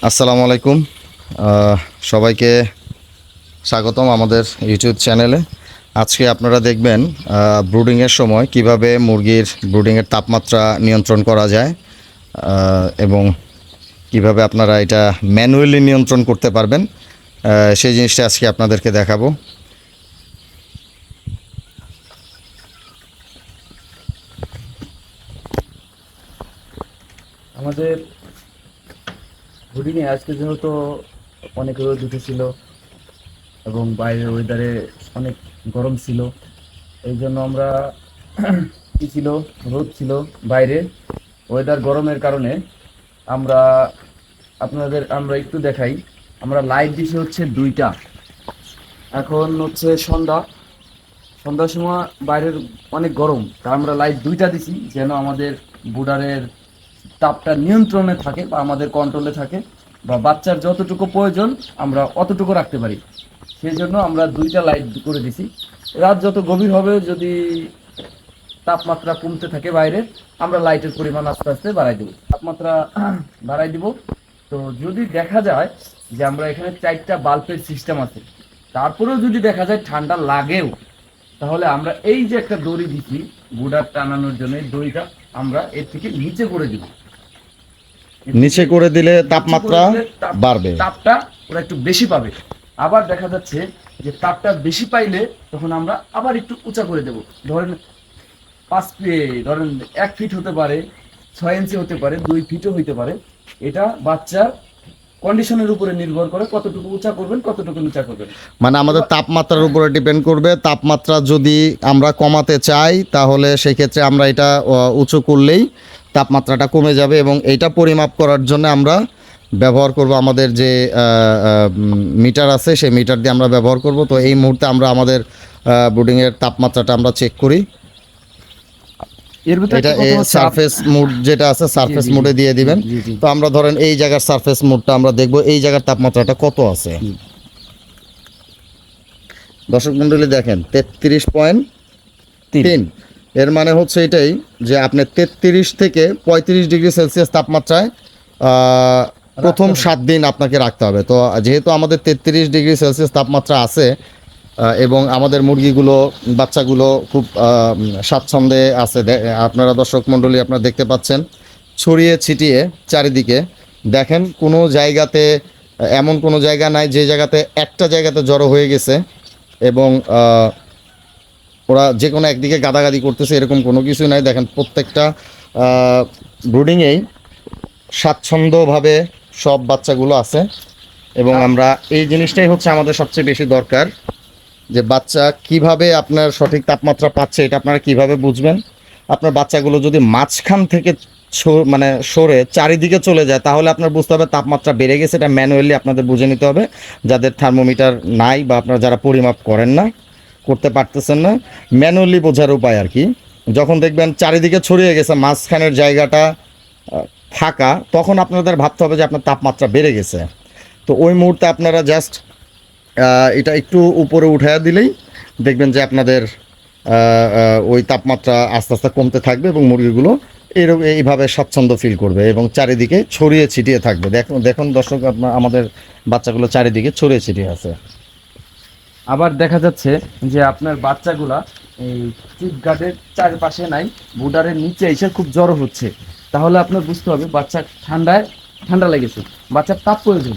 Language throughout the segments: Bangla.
আসসালামু আলাইকুম। সবাইকে স্বাগতম আমাদের ইউটিউব চ্যানেলে। আজকে আপনারা দেখবেন ব্রুডিংয়ের সময় কিভাবে মুরগির ব্রুডিংয়ের তাপমাত্রা নিয়ন্ত্রণ করা যায় এবং কিভাবে আপনারা এটা ম্যানুয়ালি নিয়ন্ত্রণ করতে পারবেন, সেই জিনিসটা আজকে আপনাদেরকে দেখাবো। আমাদের ব্রুডিংয়ে আজকে যেহেতু অনেক রোদ উঠেছিল এবং বাইরের ওয়েদারে অনেক গরম ছিল, এই জন্য আমরা কি ছিল, রোদ ছিল বাইরে, ওয়েদার গরমের কারণে আমরা আমরা একটু দেখাই। আমরা লাইট দিছি হচ্ছে 2টা। এখন হচ্ছে সন্ধ্যার সময় বাইরের অনেক গরম, তা আমরা লাইট 2টা দিছি যেন আমাদের বুডারের তাপটা নিয়ন্ত্রণে থাকে বা আমাদের কন্ট্রোলে থাকে, বা বাচ্চার যতটুকু প্রয়োজন আমরা অতটুকু রাখতে পারি। সেই জন্য আমরা 2টা লাইট করে দিছি। রাত যত গভীর হবে, যদি তাপমাত্রা কমতে থাকে বাইরে, আমরা লাইটের পরিমাণ আস্তে আস্তে বাড়াই দেব, তাপমাত্রা বাড়াই দিব। তো যদি দেখা যায় যে আমরা এখানে 4টা বাল্বের সিস্টেম আছে, তারপরেও যদি দেখা যায় ঠান্ডা লাগেও, তাহলে আমরা এই যে একটা দড়ি দিচ্ছি বুডার টানানোর জন্য, এই দড়িটা আমরা এর থেকে নিচে করে দিব। নিচে করে দিলে তাপমাত্রা বাড়বে, তাপটা ওরা একটু বেশি পাবে। আবার দেখা যাচ্ছে যে তাপটা বেশি পাইলে তখন আমরা আবার একটু উঁচা করে দেব। ধরেন 1 ফিট হতে পারে, 6 ইঞ্চি হতে পারে, 2 ফিটও হইতে পারে। এটা বাচ্চার কন্ডিশনের উপরে নির্ভর করে কতটুকু উঁচা করবেন, কতটুকু নিচা করবেন। মানে আমাদের তাপমাত্রার উপরে ডিপেন্ড করবে। তাপমাত্রা যদি আমরা কমাতে চাই তাহলে সেই ক্ষেত্রে আমরা এটা উঁচু করলেই তাপমাত্রাটা কমে যাবে, এবং এইটা পরিমাপ করার জন্য আমরা ব্যবহার করব আমাদের যে মিটার আছে, সেই মিটার দিয়ে আমরা ব্যবহার করব। তো এই মুহূর্তে আমরা আমাদের ব্রুডিংয়ের তাপমাত্রাটা আমরা চেক করি। এটা সারফেস মুড যেটা আছে, সারফেস মুডে দিয়ে দিবেন। তো আমরা ধরেন এই জায়গার সারফেস মুডটা আমরা দেখব, এই জায়গার তাপমাত্রাটা কত আছে। দর্শক মণ্ডলী দেখেন 33.3। এর মানে হচ্ছে এটাই যে আপনি 33 থেকে 35 ডিগ্রি সেলসিয়াস তাপমাত্রায় প্রথম 7 দিন আপনাকে রাখতে হবে। তো যেহেতু আমাদের 33 ডিগ্রি সেলসিয়াস তাপমাত্রা আছে এবং আমাদের মুরগিগুলো, বাচ্চাগুলো খুব স্বাচ্ছন্দ্যে আছে, আপনারা দর্শক মণ্ডলী আপনারা দেখতে পাচ্ছেন ছড়িয়ে ছিটিয়ে চারিদিকে। দেখেন কোনো জায়গাতে এমন কোনো জায়গা নাই যে জায়গাতে একটা জায়গাতে জড়ো হয়ে গেছে এবং ওরা যে কোনো একদিকে গাদাগাদি করতেছে, এরকম কোনো কিছুই নাই। দেখেন প্রত্যেকটা ব্রুডিংয়েই স্বাচ্ছন্দ্যভাবে সব বাচ্চাগুলো আছে, এবং আমরা এই জিনিসটাই হচ্ছে আমাদের সবচেয়ে বেশি দরকার, যে বাচ্চা কিভাবে আপনার সঠিক তাপমাত্রা পাচ্ছে এটা আপনারা কিভাবে বুঝবেন। আপনার বাচ্চাগুলো যদি মাঝখান থেকে মানে সরে চারিদিকে চলে যায়, তাহলে আপনার বুঝতে হবে তাপমাত্রা বেড়ে গেছে। এটা ম্যানুয়ালি আপনাদের বুঝে নিতে হবে, যাদের থার্মোমিটার নাই বা আপনারা যারা পরিমাপ করেন না, করতে পারতেছেন না। ম্যানুয়ালি বোঝার উপায় আর কি, যখন দেখবেন চারিদিকে ছড়িয়ে গেছে, মাঝখানের জায়গাটা ফাঁকা, তখন আপনাদের ভাবতে হবে যে আপনার তাপমাত্রা বেড়ে গেছে। তো ওই মুহূর্তে আপনারা জাস্ট এটা একটু উপরে উঠাইয়া দিলেই দেখবেন যে আপনাদের ওই তাপমাত্রা আস্তে আস্তে কমতে থাকবে এবং মুরগিগুলো এইভাবে স্বাচ্ছন্দ্য ফিল করবে এবং চারিদিকে ছড়িয়ে ছিটিয়ে থাকবে। দেখুন দর্শক, আমাদের বাচ্চাগুলো চারিদিকে ছড়িয়ে ছিটিয়ে আছে। আবার দেখা যাচ্ছে যে আপনার বাচ্চাগুলা এই চিপ গার্ডের চারপাশে নাই, বুডারের নিচে এসে খুব জ্বর হচ্ছে, তাহলে আপনার বুঝতে হবে বাচ্চা ঠান্ডা লেগেছে, বাচ্চার তাপ প্রয়োজন।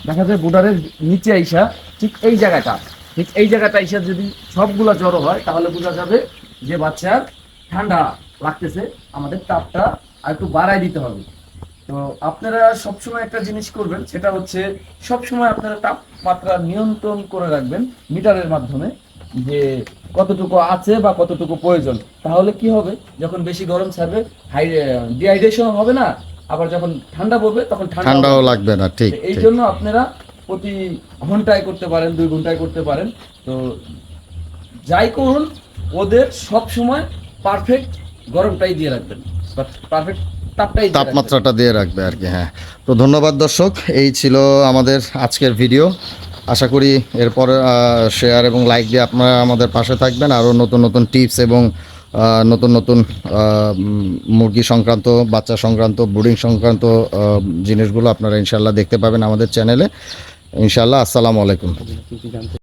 দেখা যায় বুডারের নিচে আইসা ঠিক এই জায়গাটা আইসা যদি সবগুলা জ্বর হয়, তাহলে বোঝা যাবে যে বাচ্চার ঠান্ডা লাগতেছে, আমাদের তাপটা আর একটু বাড়াই দিতে হবে। তো আপনারা সবসময় একটা জিনিস করবেন, সেটা হচ্ছে সবসময় আপনারা তাপমাত্রা নিয়ন্ত্রণ করে রাখবেন মিটারের মাধ্যমে, যে কতটুকু আছে বা কতটুকু প্রয়োজন। তাহলে কি হবে, যখন বেশি গরম ছাড়বে ডিহাইড্রেশন হবে না, আবার যখন ঠান্ডা পড়বে তখন ঠান্ডাও লাগবে না। ঠিক, এই জন্য আপনারা প্রতি ঘন্টায় করতে পারেন, 2 ঘন্টায় করতে পারেন। তো যাই করুন, ওদের সব সময় পারফেক্ট গরমটাই দিয়ে রাখবেন, পারফেক্ট তাপমাত্রাটা দিয়ে রাখবে আর কি। হ্যাঁ, তো ধন্যবাদ দর্শক, এই ছিল আমাদের আজকের ভিডিও। আশা করি এরপর শেয়ার এবং লাইক দিয়ে আপনারা আমাদের পাশে থাকবেন, আরও নতুন নতুন টিপস এবং নতুন নতুন মুরগি সংক্রান্ত, বাচ্চা সংক্রান্ত, ব্রুডিং সংক্রান্ত জিনিসগুলো আপনারা ইনশাল্লাহ দেখতে পাবেন আমাদের চ্যানেলে। ইনশাল্লাহ। আসসালামু আলাইকুম।